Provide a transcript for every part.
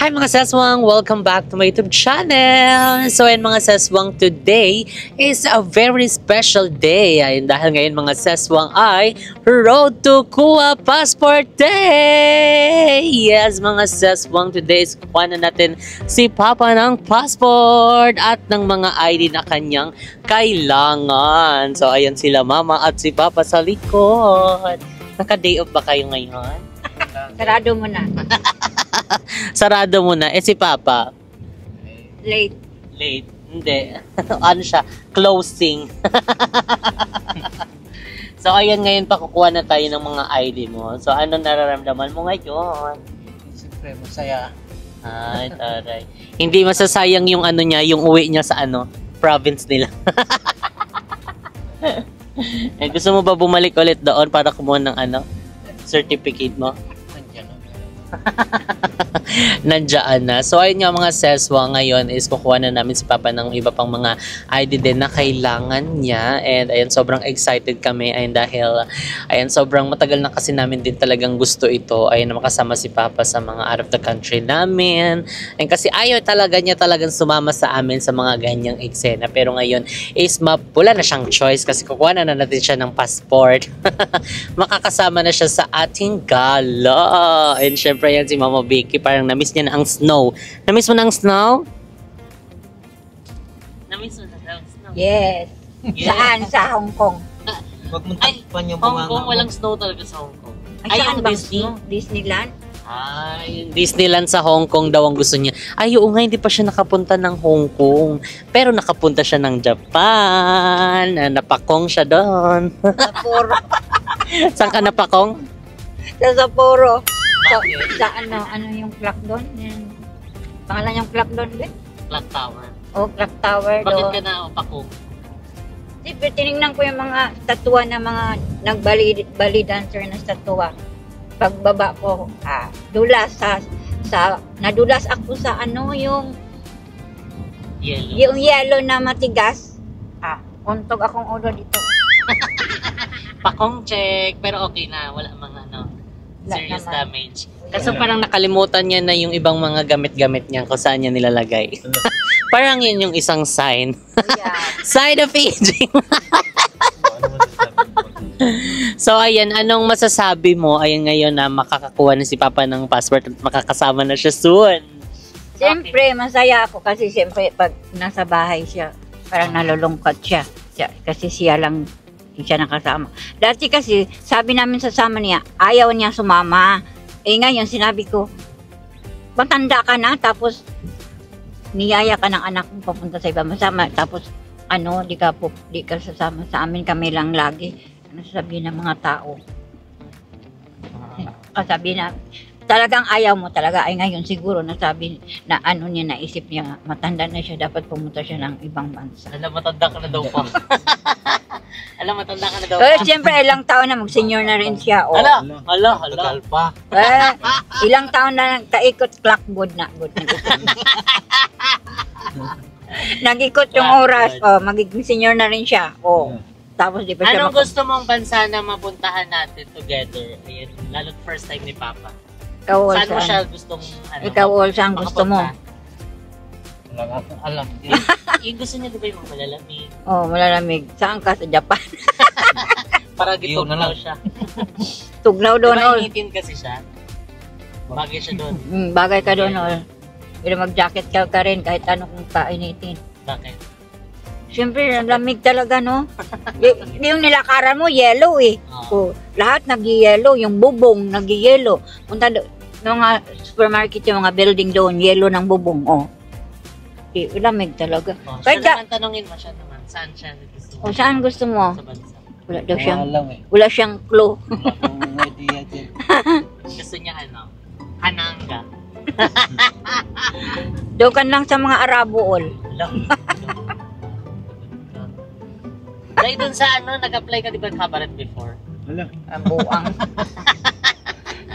Hi mga seswang! Welcome back to my YouTube channel! So ayun mga seswang, today is a very special day. Ayun, dahil ngayon mga seswang ay Road to Kuha Passport Day! Yes mga seswang, today is kuha na natin si Papa ng passport at ng mga ID na kanyang kailangan. So ayun sila mama at si Papa sa likod. Naka-day off ba kayo ngayon? Sarado mo na. Sarado muna. Si Papa? Late. Late. Hindi. Ano siya? Closing. So, ayan ngayon pakukuha na tayo ng mga ID mo. So, ano nararamdaman mo ngayon? Siyempre, masaya. Ay, taray. Hindi masasayang yung ano niya, yung uwi niya sa ano, province nila. Gusto mo ba bumalik ulit doon para kumuha ng ano, certificate mo? Nandiyan na. So ayun nga mga seswa, ngayon is kukuha na namin si Papa ng iba pang mga ID din na kailangan niya. And ayun, sobrang excited kami. Ayun, dahil ayun, sobrang matagal na kasi namin din talagang gusto ito. Ayun, na makasama si Papa sa mga out of the country namin. Ayun, kasi ayaw talaga niya talagang sumama sa amin sa mga ganyang eksena. Pero ngayon is wala na siyang choice kasi kukuha na natin siya ng passport. Makakasama na siya sa ating gala. And syempre yan si Mama Vicky, parang na-miss niya na ang snow. Na-miss mo na ang snow? Na-miss mo na ang snow? Yes. Yes. Saan? Sa Hong Kong. Huwag mong Ay, takpan yung Hong mga Kong, walang snow talaga sa Hong Kong. Ay, saan yung bang Disney? snow? Disneyland? Ay, Disneyland sa Hong Kong daw ang gusto niya. Ay, oo nga, hindi pa siya nakapunta ng Hong Kong. Pero nakapunta siya ng Japan. Napakong siya doon. Sapporo. Saan ka napakong? Sa Sapporo. Sa ano yung clock doon? Pangalan yung clock doon, Ben? Clock Tower. Oh, clock tower Bakit doon. ka na napakong? Siyempre, tinignan ko yung mga statua na mga nagbali dancer na statua. Pagbaba ko, nadulas ako sa ano yung Yellow. yellow na matigas. Untog akong ulo dito. Pakong check, pero okay na, wala mga ano, Wala serious naman. damage. Kasi parang nakalimutan niya na yung ibang mga gamit-gamit niya kung saan niya nilalagay. Parang yun yung isang sign. Yeah. Sign of aging. So ayan, anong masasabi mo ayun ngayon na makakakuha na si Papa ng passport at makakasama na siya soon? Siyempre, masaya ako kasi siyempre pag nasa bahay siya, parang nalulungkot siya. Kasi siya lang siya nakasama. Dati kasi, sabi namin sasama niya, ayaw niya sumama. Ngayon, sinabi ko, matanda ka na, tapos niyaya ka ng anak mo papunta sa ibang masama. Tapos, di ka sasama sa amin, kami lang lagi. Ano sasabihin ng mga tao? Sabi na, talagang ayaw mo talaga. Ngayon siguro nasabi na niya, naisip niya, matanda na siya, dapat pumunta siya ng ibang bansa. Alam, matanda ka na daw pa. Alam, matanda ka na daw Pero pa. siyempre, ilang taon na mag-senior na rin siya. Oh. Hala. Tagal pa. Ilang taon na nagtaikot, clock good na. Good, nag-ikot yung oras. Magiging senior na rin siya. Tapos di pa siya Anong gusto mong bansa na mapuntahan natin together? Ayun, lalo't first time ni Papa. Saan mo siya gustong Ikaw, saan gusto mo? Wala nga akong alam. Yung gusto niya, di ba yung malalamig? Malalamig. Saan ka? Sa Japan? Para Yun na gitugnaw lang. siya. Tugnaw Di doon. ba initin kasi siya? Bagay siya doon. Bagay ka doon. Pero mag-jacket ka rin kahit ano kung kainitin. Bakit? Siyempre, lamig talaga, no? Yung nilakaran mo, yellow eh. Lahat nag-yellow. Yung bubong, nag-yellow. Punta doon, mga supermarket, yung mga building doon, yellow ng bubong, lamig talaga. Siya naman, tanongin mo siya naman. Saan siya gusto mo? Saan gusto mo? Sa bansa. Wala daw siyang, alam eh. wala siyang clue. Wala akong idea dyan. Gusto niya Hananga. Doon ka lang sa mga Arabuol. Alam. Dahil dun sa nag-apply ka di ba Cabaret before? Wala. Ang buang.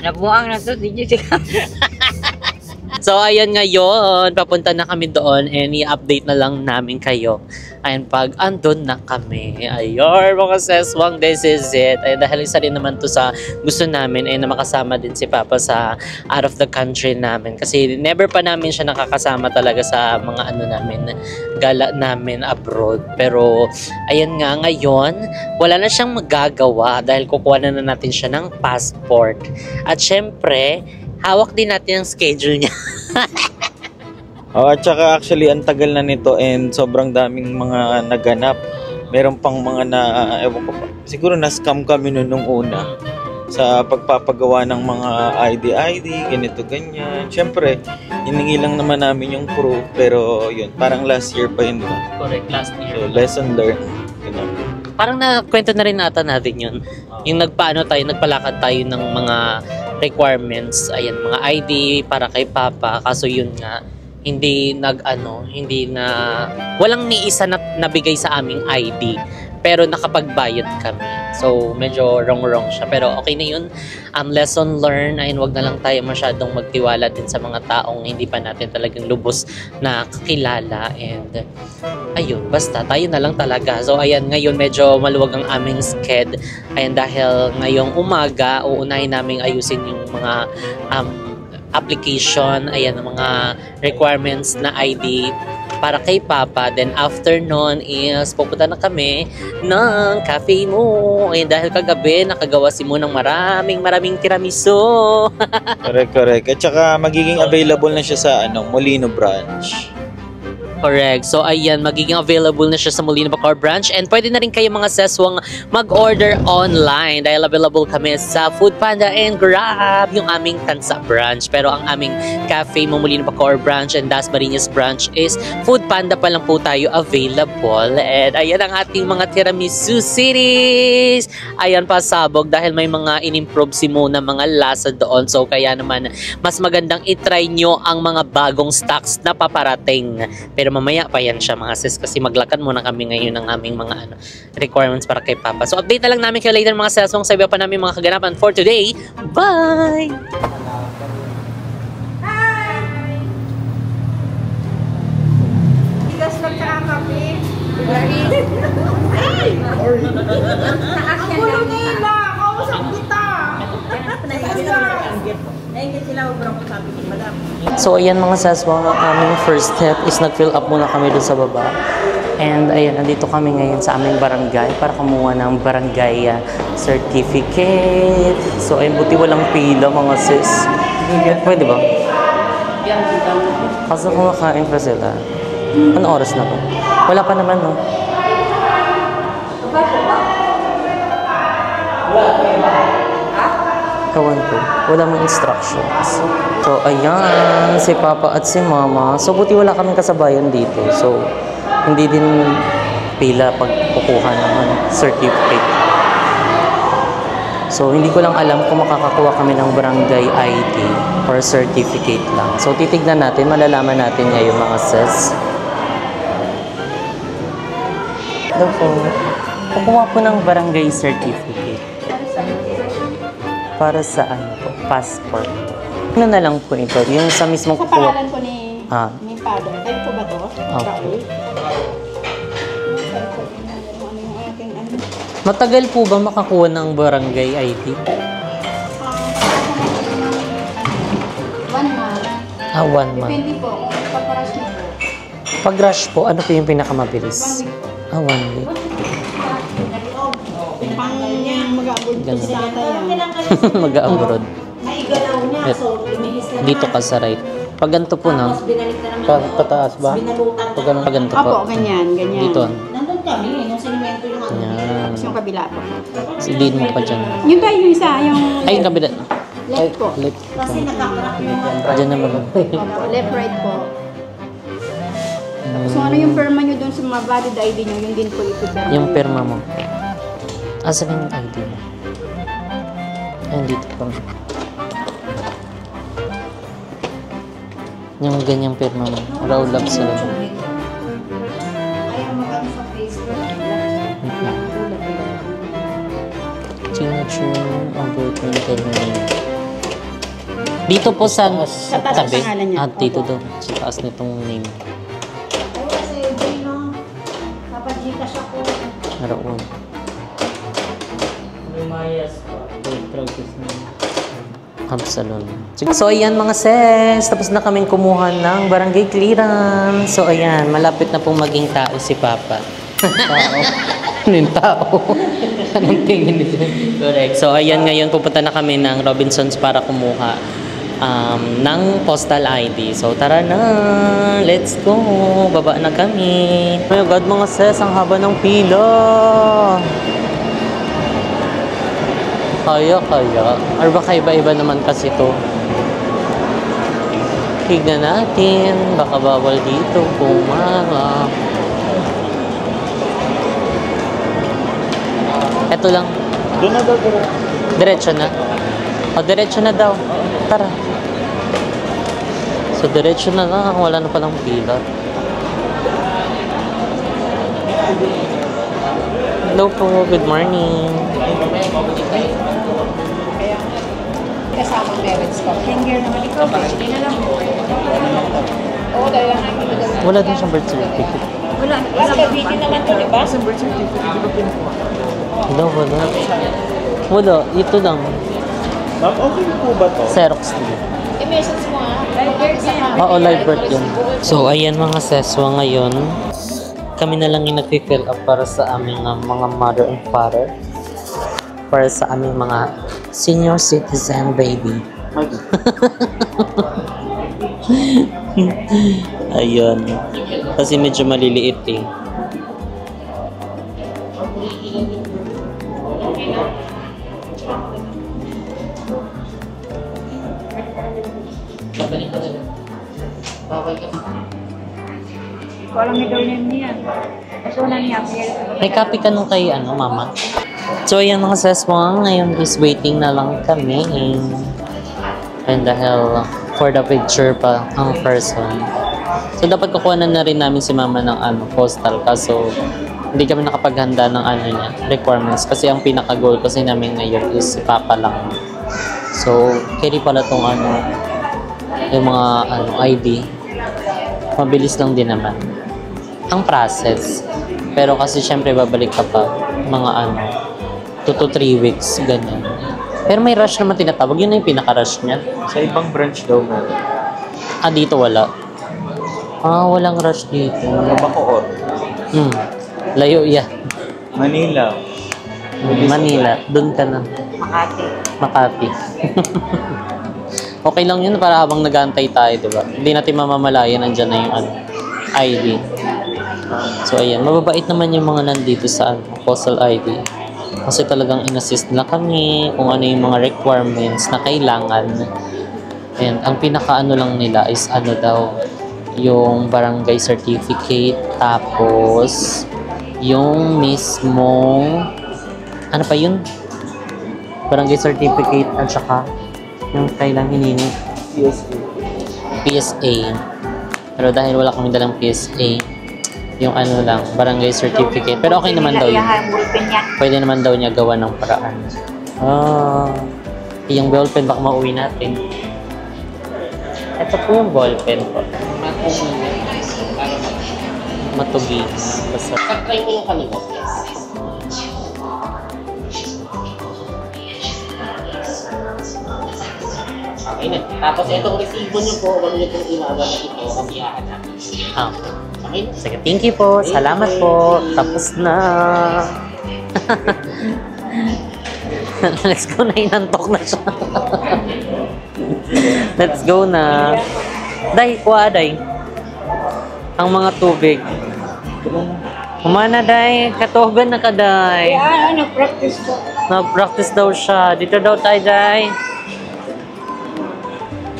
Nabuang na to, si Jessica. So, ayan ngayon, papunta na kami doon and i-update na lang namin kayo. Ayan, pag andun na kami. Ayun, mga seswang, this is it. Ay, dahil isa rin naman to sa gusto namin ay na makasama din si Papa sa out of the country namin. Kasi never pa namin siya nakakasama talaga sa mga ano namin, gala namin abroad. Pero, ayan nga, ngayon, wala na siyang magagawa dahil kukuha na natin siya ng passport. At syempre, hawak din natin ang schedule niya. At saka actually ang tagal na nito and sobrang daming mga naganap. Meron pang mga ewan ko pa. Siguro na-scam kami nung una sa pagpapagawa ng mga ID, ganito, ganyan. Siyempre, hiningi lang naman namin yung proof, pero yun, parang last year pa yun, diba? Correct, last year. So, lesson learned. Ganun. Parang nakwento na rin ata natin yun. Yung nagpalakad tayo ng mga requirements, ayan, mga ID para kay Papa. Kaso yun nga, walang ni isa na nabigay sa aming ID. Pero nakapagbayad kami. So, medyo wrong siya. Pero okay na yun. Lesson learned. Ayun, wag na lang tayo masyadong magtiwala din sa mga taong hindi pa natin talagang lubos na kakilala. And, ayun, basta tayo na lang talaga. So, ayan, ngayon medyo maluwag ang aming sked. Ayan, dahil ngayong umaga, uunahin namin ayusin yung mga application, ayan, mga requirements na ID para kay Papa. Then after nun is pupunta na kami ng cafe mo. Ayun, dahil kagabi nakagawa si Mo ng maraming tiramisu. Correct. At saka magiging available na siya sa Molino branch. Correct. So, ayan, magiging available na siya sa Molino Bacoor branch and pwede na rin kayo mga seswang mag-order online dahil available kami sa Foodpanda and Grab, yung aming Tansa branch. Pero ang aming cafe mo Molino Bacoor branch and Dasmariñas branch is Foodpanda pa lang po tayo available. And ayan ang ating mga tiramisu series. Ayan, pasabog dahil may mga in-improve si Mona mga lasa doon. So, kaya naman mas magandang itry nyo ang mga bagong stocks na paparating. Pero mamaya pa yan siya mga sis kasi maglakan muna kami ngayon ng aming mga requirements para kay Papa. So update na lang namin kayo later mga seswang sa iba pa namin mga kaganapan for today. Bye! Tigas lang sa kape. Ang gulo nila! Kausap kita! So ayan mga seswang, ang aming first step is nag-fill up muna kami doon sa baba. And ayan, nandito kami ngayon sa aming barangay para kumuha ng barangay certificate. So ayun, buti walang pila mga sis. Pwede ba? Kasi kumakain pa sila. Ano oras na ba? Wala pa naman, no? Kawan ko. Wala mong instructions. So, ayan, si Papa at si Mama. So, buti wala kaming kasabayan dito. So, hindi din pila pag kukuha ng certificate. So, hindi ko lang alam kung makakakuha kami ng barangay ID or certificate lang. So, titignan natin, malalaman natin ngayon mga sis. Ito po. Kukuha po ng barangay certificate. Para sa ano po, passport. Ano na lang po ito? Yung sa mismong Sa kukuha. pangalan po ni Father. Kayo po ba to? Okay. Raul? Matagal po ba makakuha ng barangay ID? 1 month. 1 month. Depende po. Pag-rush niyo po. Pag rush po, ano po yung pinakamabilis? 1 week po. 1 week. Pang mag-abot po si tatay yan. Mag-abroad. Dito ka sa right. Pag ganito po na, pataas ba? Pag ganito po. Opo, ganyan. Dito. Nandun kami, nung sinimento yung Yan. Tapos yung kabila po. Silin mo pa dyan. Yung tayo yung isa, yung Ay, yung kabila. left po. Left. kasi nakakrak yung Dyan naman. Opo, left, right po. So ano yung perma nyo doon sa mga valid ID nyo, yun din po ipipirma. Yung perma mo. Asan yung ID mo? Ayun, dito pa. Yung ganyang perma mo. Raul Lab sila. ayaw magano sa Facebook. Signature, ang birth name. Dito po sa taas ang tabi. pangalan niya. Dito daw. Sa taas nitong name. Oo, kasi Jay, no? Papajikas ako. Naroon. Absalon. So ayan mga sis, tapos na kaming kumuha ng barangay clearance. So ayan, malapit na pong maging tao si Papa. Tao? Anong tao? Anong tingin nito? Correct. So ayan, ngayon pupunta na kami ng Robinsons para kumuha ng postal ID. So tara na, let's go. Baba na kami. Oh my God mga sis, ang haba ng pila. Kaya. Or baka iba-iba naman kasi to. Tignan natin. Baka bawal dito. Pumara. Ito lang. Doon na daw. Diretso na. O, diretso na daw. Tara. So, diretso na lang. Wala na palang pila. Hello po. Good morning. Kasamang parents ko. Finger naman ikaw. Hindi na lang. Oo, dahil lang namin maganda. Wala din siyang birth certificate. Wala. Mas kabitin naman to, di ba? Wala. Wala. Ito lang. Ma'am, okay po ba to? Xerox din. I-message mo ha. Oo, live birth yun. So, ayan mga seswa ngayon. Kami na lang yung nag-fill up para sa aming mga mother and father. Para sa aming mga senior citizen baby. Ayun. Kasi medyo maliliit eh. Walang middle name niya. Kasunan niya. May copy ka nung kay mama. So, ayan mga seswa, ngayon is waiting na lang kami. And dahil for the picture pa ang person. So, dapat kukuha na rin namin si mama ng postal. Kaso, hindi kami nakapaghanda ng niya, requirements. Kasi ang pinaka-goal kasi namin ngayon is si papa lang. So, carry pala tong yung mga ID. Mabilis lang din naman ang process. Pero kasi syempre babalik ka pa mga 2 to 3 weeks, ganyan. Pero may rush naman tinatawag. Yun na yung pinaka-rush niya. Sa ibang branch daw meron. Dito wala. Walang rush dito. Bacoor. Layo, yeah. Manila. Manila. Doon ka na. Makati. Okay lang yun para habang nag-aantay tayo, diba? Hindi natin mamamalayan, nandyan na yung ID. So, ayan. Mababait naman yung mga nandito sa postal ID. Kasi talagang in-assist na kami kung ano yung mga requirements na kailangan. And ang pinaka-ano lang nila is daw, yung barangay certificate, tapos yung mismong, ano pa yun? Barangay certificate at saka yung kailang hinini. PSA. Pero dahil wala kami dalang PSA, yung lang, barangay certificate. Pero okay naman daw yun. Pwede naman daw niya gawa ng paraan. Yung ballpen baka mauwi natin. Ito po yung ballpen po. Matugi. Basta. Try mo yung kanina. Okay na. Tapos itong resibo nyo po, kung nyo pong iwawa na ito, ang ihahanap. Okay. Sige, thank you po. Salamat po. Tapos na. Let's go na. Inantok na siya. Let's go na. Day, kuha day. Ang mga tubig. Humana day. Katuhogan na ka day. Nag-practice ko. Nag-practice daw siya. Dito daw tayo day.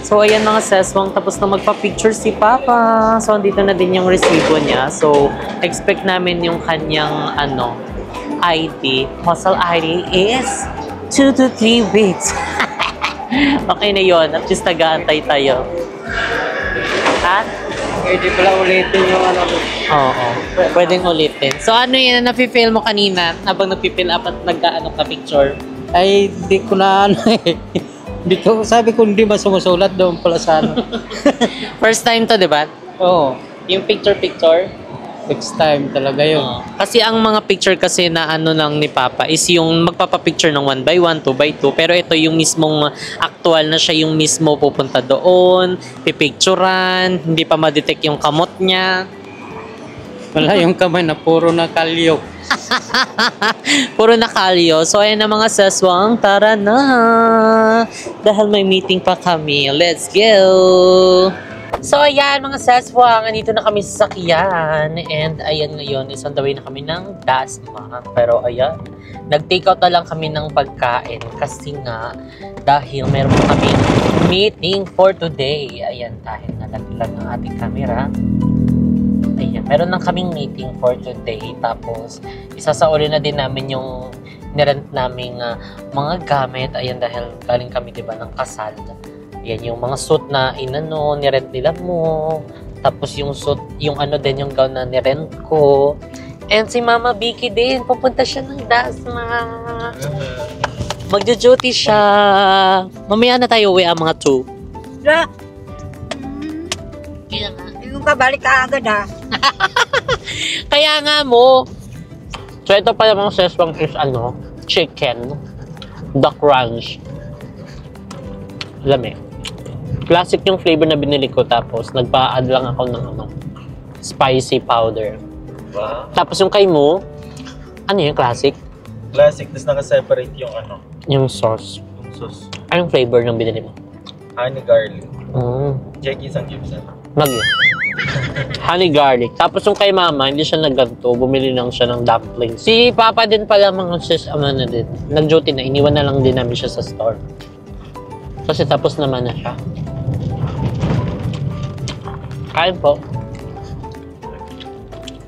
So, ayan mga seswang, tapos na magpa-picture si Papa. So, andito na din yung resibo niya. So, expect namin yung kanyang, ID, postal ID is 2 to 3 weeks. Okay na yun. At least nag-aantay tayo. Ha? Pwede pala ulitin yung Oo. Pwedeng ulitin. So, ano yun na napi-fill mo kanina habang nagpi-fill up at nag-ka picture? Ay, di ko na Dito, sabi ko hindi ba sumusulat doon pala sa ano. First time to, di ba? Oo, Yung picture-picture. next time talaga yun. Kasi ang mga picture kasi na ano lang ni Papa is yung magpapapicture ng 1x1, 2x2. Pero ito yung mismong actual na siya yung mismo pupunta doon, pipicturan, hindi pa ma-detect yung kamot niya. Wala yung kamay na puro na kalyo. Puro nakalyo. So ayan na mga saswang, tara na. Dahil may meeting pa kami. Let's go! So ayan mga saswang, andito na kami sa sakyan. And ayan ngayon, is on the way na kami ng Dasma. Pero ayan, nag-take out na lang kami ng pagkain. Kasi nga, dahil meron kami meeting for today. Ayan, dahil nalaglag ang ating camera. Ayan, meron lang kaming meeting for today. Tapos, isasauli na din namin yung nirent naming mga gamit. Ayan, dahil galing kami, diba, ng kasal. Ayan, yung mga suit na inano, nirent nila mo. Tapos yung suit, yung ano din, yung gown na nirent ko. And si Mama Vicky din, pupunta siya ng Dasma. Magjo-duty siya. Mamaya na tayo uwi ang mga 2. Ra. Yung kabalik ka agad ha. Kaya nga mo. So ito pala mga seswang is ano, chicken, duck ranch. Alam eh. Classic yung flavor na binili ko, tapos nagpa-add lang ako ng ano, spicy powder. Wow. Tapos yung kay mo, ano yung classic? Classic, tapos naka-separate yung ano, Yung sauce. yung sauce. Anong flavor ng binili mo? Honey garlic. Jackie San Gibson. Honey garlic. Tapos yung kay Mama, hindi siya nagganto. Bumili lang siya ng dumplings. Si Papa din pala mga sis, ama na din. Nag-duty na. Iniwan na lang din namin siya sa store. Kasi tapos naman na siya. Kain po.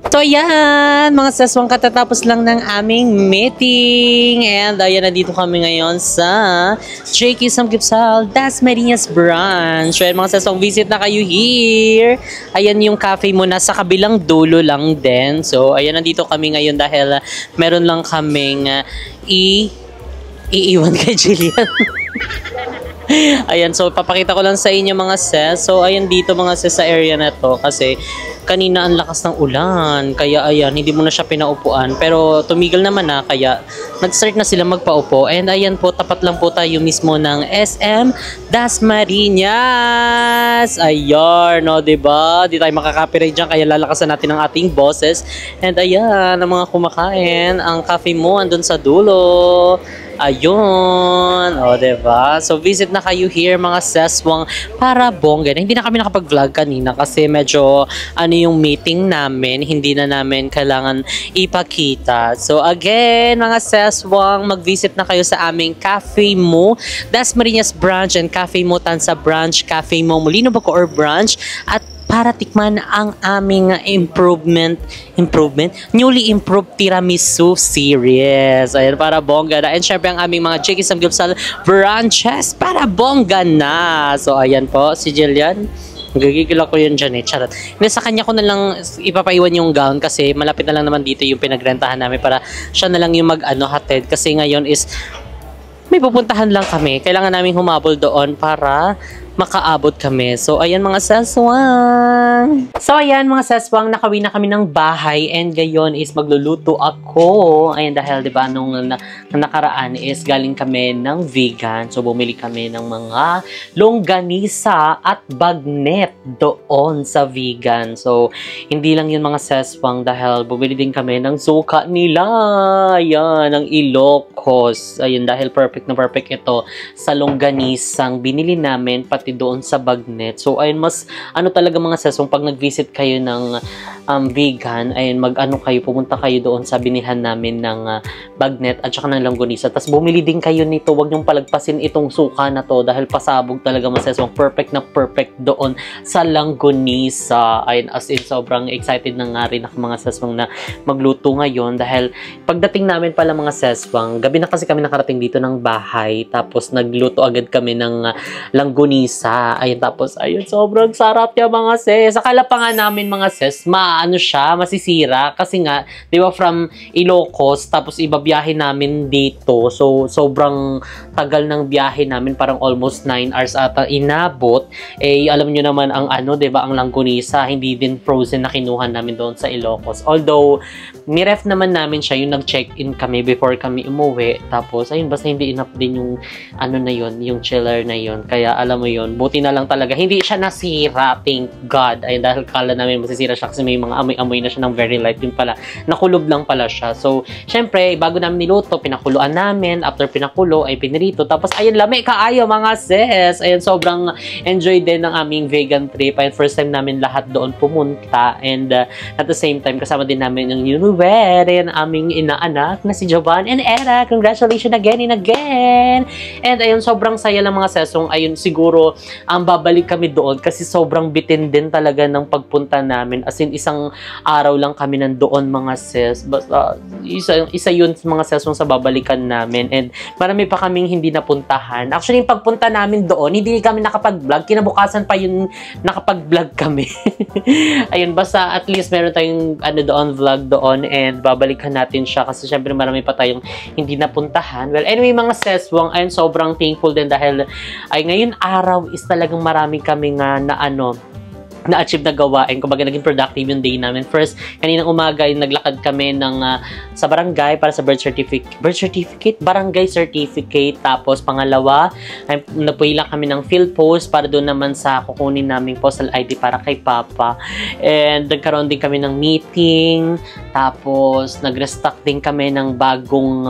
So yan, mga saswang, katatapos lang ng aming meeting. And ayan, nandito kami ngayon sa J.K. Samgipsal, Dasmariñas branch. So yan, mga saswang, visit na kayo here. Ayan yung cafe mo, nasa kabilang dulo lang din. So ayan, nandito kami ngayon dahil meron lang kaming iiwan kay Jillian. Ayan, so papakita ko lang sa inyo mga sis. So ayan dito mga sis sa area na to kasi kanina ang lakas ng ulan. Kaya ayan, hindi mo na siya pinaupuan. Pero tumigil naman na, kaya nag-start na sila magpaupo. And ayan po, tapat lang po tayo mismo ng SM Dasmariñas. Ayan, no, diba? Di tayo makaka-copyright dyan, kaya lalakasan natin ang ating bosses. And ayan, ang mga kumakain, ang cafe mo andun sa dulo. Ayun, o diba? So visit na kayo here mga seswang para bongga. Hindi na kami nakapag-vlog kanina kasi medyo ano yung meeting namin, hindi na namin kailangan ipakita. So again, mga seswang, mag-visit na kayo sa aming Cafe Mo, Dasmariñas branch, and Cafe Mo Tansa branch, Cafe Mo Molino Bacoor branch, at para tikman ang aming newly improved tiramisu series. Ayan, para bongga na. And syempre ang aming mga J.K. Samgipsal branches para bongga na. So ayan po, si Jillian. Gagigil ako yun dyan eh. Charot. Hindi, sa kanya ko na lang ipapaiwan yung gown kasi malapit na lang naman dito yung pinagrentahan namin para siya na lang yung hatid. Kasi ngayon is may pupuntahan lang kami. Kailangan namin humabol doon para makaabot kami. So, ayan mga saswang. So, ayan mga saswang, nakawin na kami ng bahay and gayon is magluluto ako. Ayan, dahil diba nung nakaraan is galing kami ng vegan. So, bumili kami ng mga longganisa at bagnet doon sa vegan. So, hindi lang yun mga saswang dahil bumili din kami ng suka nila. Ayan, ng Ilocos. Ayan, dahil perfect na perfect ito sa longganisang binili namin pati doon sa bagnet. So, ayun, mas ano talaga mga sesong pag nag-visit kayo ng vegan, ayun, pumunta kayo doon sa binihan namin ng bagnet at saka ng longganisa. Tapos bumili din kayo nito. Huwag niyong palagpasin itong suka na to dahil pasabog talaga mga sesong. Perfect na perfect doon sa longganisa. Ayun, as in, sobrang excited na nga rin ako mga sesong na magluto ngayon dahil pagdating namin pala mga sesong, gabi na kasi kami nakarating dito ng bahay tapos nagluto agad kami ng longganisa. isa. Ayun, tapos, ayun, sobrang sarap niya mga sis. Akala pa nga namin mga sis, masisira. Kasi nga, di ba from Ilocos, tapos ibabiyahe namin dito. So, sobrang tagal ng biyahe namin, parang almost 9 hours ata inabot. Eh, alam nyo naman ang di ba, ang langgunisa, hindi din frozen na kinuha namin doon sa Ilocos. Although, niref naman namin siya, yung nag-check-in kami before kami umuwi. Tapos, ayun, basta hindi enough din yung na yun, yung chiller na yun. Kaya alam mo yun, buti na lang talaga. Hindi siya nasira, thank God. Ayun, dahil kala namin masisira siya kasi may mga amoy-amoy na siya ng very light. Yun pala, nakulob lang pala siya. So, syempre, bago namin niluto, pinakuluan namin. After pinakulo, ay pinirito. Tapos, ayun, lami kaayo mga sis. Ayun, sobrang enjoy din ng aming vegan trip. Ayun, first time namin lahat doon pumunta. And at the same time, kasama din namin yung newlywed and aming inaanak na si Jovan and Era. Congratulations again and again. And ayun, sobrang saya lang mga sesong. Ayun, siguro, babalik kami doon kasi sobrang bitin din talaga ng pagpunta namin. As in, isang araw lang kami nandoon mga ses. Basta, isa yun mga sesong sa babalikan namin. And marami pa kaming hindi napuntahan. Actually, yung pagpunta namin doon, hindi kami nakapag-vlog. Kinabukasan pa yun nakapag-vlog kami. Ayun, basta at least meron tayong vlog doon and babalikan natin siya kasi syempre marami pa tayong hindi napuntahan. Well, anyway mga seswang, ayun, sobrang thankful din dahil ay ngayon araw is talagang marami kami nga na-achieve na gawain. Kumbaga, naging productive yung day namin. First, kaninang umaga, naglakad kami sa barangay para sa birth certificate, barangay certificate. Tapos, pangalawa, ay napuhilang kami ng field post para doon naman sa kukunin naming postal ID para kay Papa. And nagkaroon din kami ng meeting. Tapos, nag-restock din kami ng bagong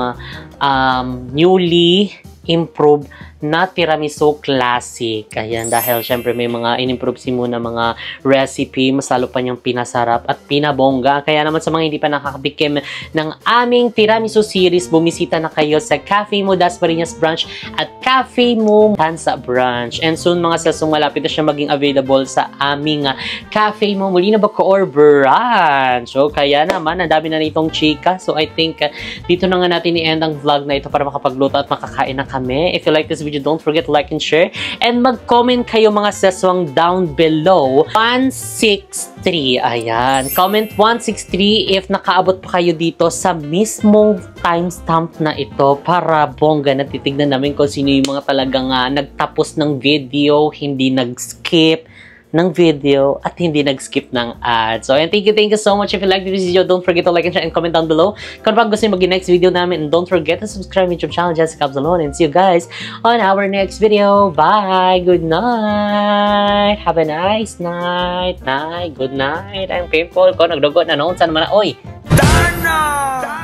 newly improved na tiramisu classic. Ayan, dahil syempre may mga in-improve si Muna mga recipe, mas lalo pa niyang pinasarap at pinabongga. Kaya naman sa mga hindi pa nakakabikim ng aming tiramisu series, bumisita na kayo sa Cafe Mo Dasmariñas branch at Cafe Mo Tansa branch. And soon mga sesong malapit na siya maging available sa aming Cafe Mo Molina Bacoor branch. So kaya naman, ang dami na nitong chika. So I think dito na nga natin i-end ang vlog na ito para makapagluto at makakain na kami. If you like this video, don't forget to like and share. And mag-comment kayo mga seswang down below. 163. Ayan. Comment 163 if nakaabot pa kayo dito sa mismong timestamp na ito para bongga na titignan namin kung sino yung mga talagang nagtapos ng video, hindi nag-skip ng video at hindi nag-skip ng ad. So, and thank you so much. If you like this video, don't forget to like and share and comment down below. Kung pa gusto nyo mag-next video namin, and don't forget to subscribe to YouTube channel Jessica Absalon, and see you guys on our next video. Bye! Good night! Have a nice night! Good night! I'm painful ko. Nagdugo na noon. Saan naman na? Oy! Dana!